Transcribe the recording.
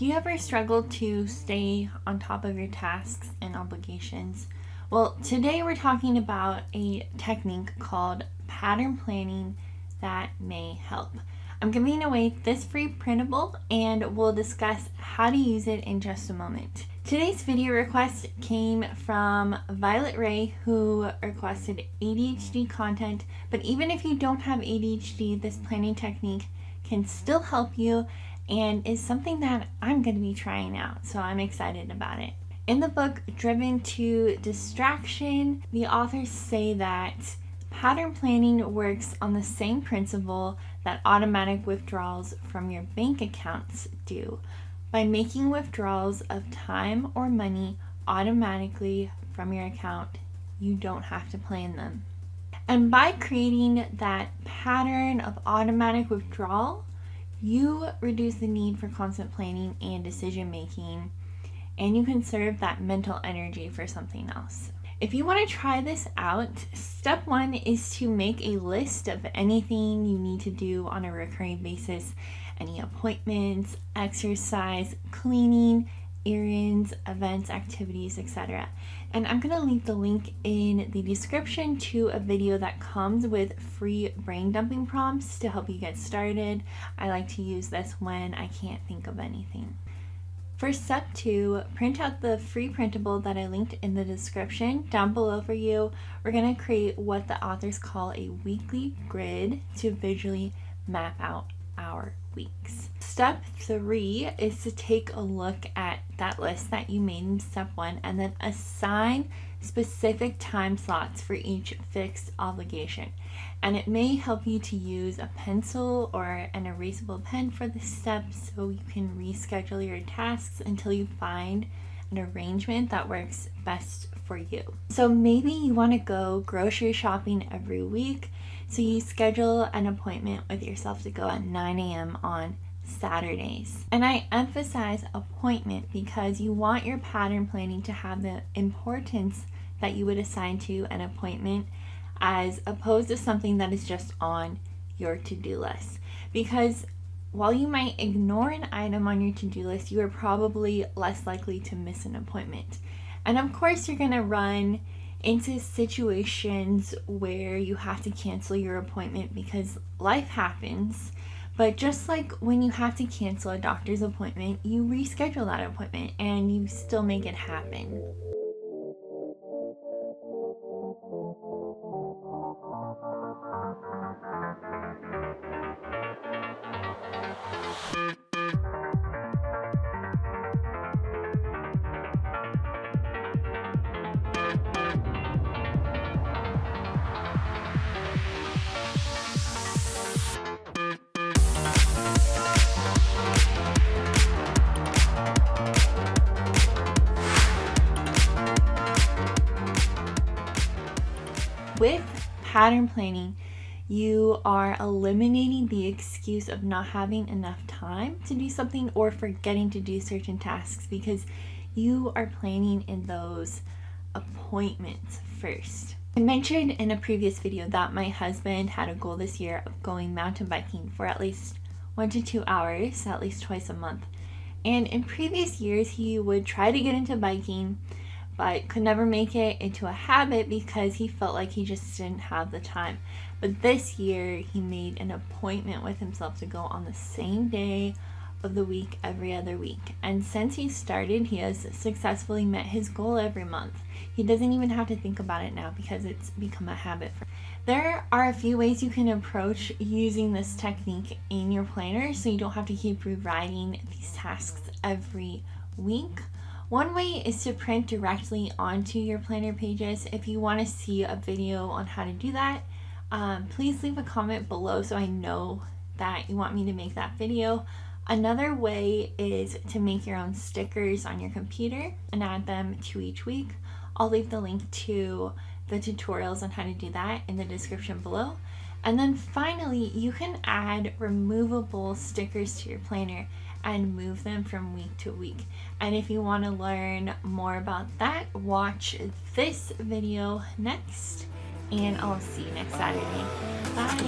Do you ever struggle to stay on top of your tasks and obligations? Well, today we're talking about a technique called pattern planning that may help. I'm giving away this free printable and we'll discuss how to use it in just a moment. Today's video request came from Violet Ray, who requested ADHD content, but even if you don't have ADHD, this planning technique can still help you and is something that I'm going to be trying out, so I'm excited about it. In the book, Driven to Distraction, the authors say that pattern planning works on the same principle that automatic withdrawals from your bank accounts do, by making withdrawals of time or money automatically from your account. You don't have to plan them. And by creating that pattern of automatic withdrawal, you reduce the need for constant planning and decision making, and you conserve that mental energy for something else. If you want to try this out, step 1 is to make a list of anything you need to do on a recurring basis, any appointments, exercise, cleaning, errands, events, activities, etc. And I'm going to leave the link in the description to a video that comes with free brain dumping prompts to help you get started. I like to use this when I can't think of anything. For step 2, print out the free printable that I linked in the description down below for you. We're going to create what the authors call a weekly grid to visually map out our weeks. Step 3 is to take a look at that list that you made in step 1 and then assign specific time slots for each fixed obligation. And it may help you to use a pencil or an erasable pen for this step so you can reschedule your tasks until you find an arrangement that works best for you. So maybe you want to go grocery shopping every week, so you schedule an appointment with yourself to go at 9 a.m. on Saturdays. And I emphasize appointment because you want your pattern planning to have the importance that you would assign to an appointment, as opposed to something that is just on your to-do list. Because while you might ignore an item on your to-do list, you are probably less likely to miss an appointment. And of course, you're going to run into situations where you have to cancel your appointment because life happens. But just like when you have to cancel a doctor's appointment, you reschedule that appointment and you still make it happen. With pattern planning, you are eliminating the excuse of not having enough time to do something or forgetting to do certain tasks because you are planning in those appointments first. I mentioned in a previous video that my husband had a goal this year of going mountain biking for at least 1 to 2 hours, at least twice a month. And in previous years, he would try to get into biking, but could never make it into a habit because he felt like he just didn't have the time. But this year, he made an appointment with himself to go on the same day of the week every other week. And since he started, he has successfully met his goal every month. He doesn't even have to think about it now because it's become a habit for him. There are a few ways you can approach using this technique in your planner so you don't have to keep rewriting these tasks every week. One way is to print directly onto your planner pages. If you want to see a video on how to do that, please leave a comment below so I know that you want me to make that video. Another way is to make your own stickers on your computer and add them to each week. I'll leave the link to the tutorials on how to do that in the description below. And then finally, you can add removable stickers to your planner and move them from week to week. And if you want to learn more about that, watch this video next, and I'll see you next Saturday. Bye.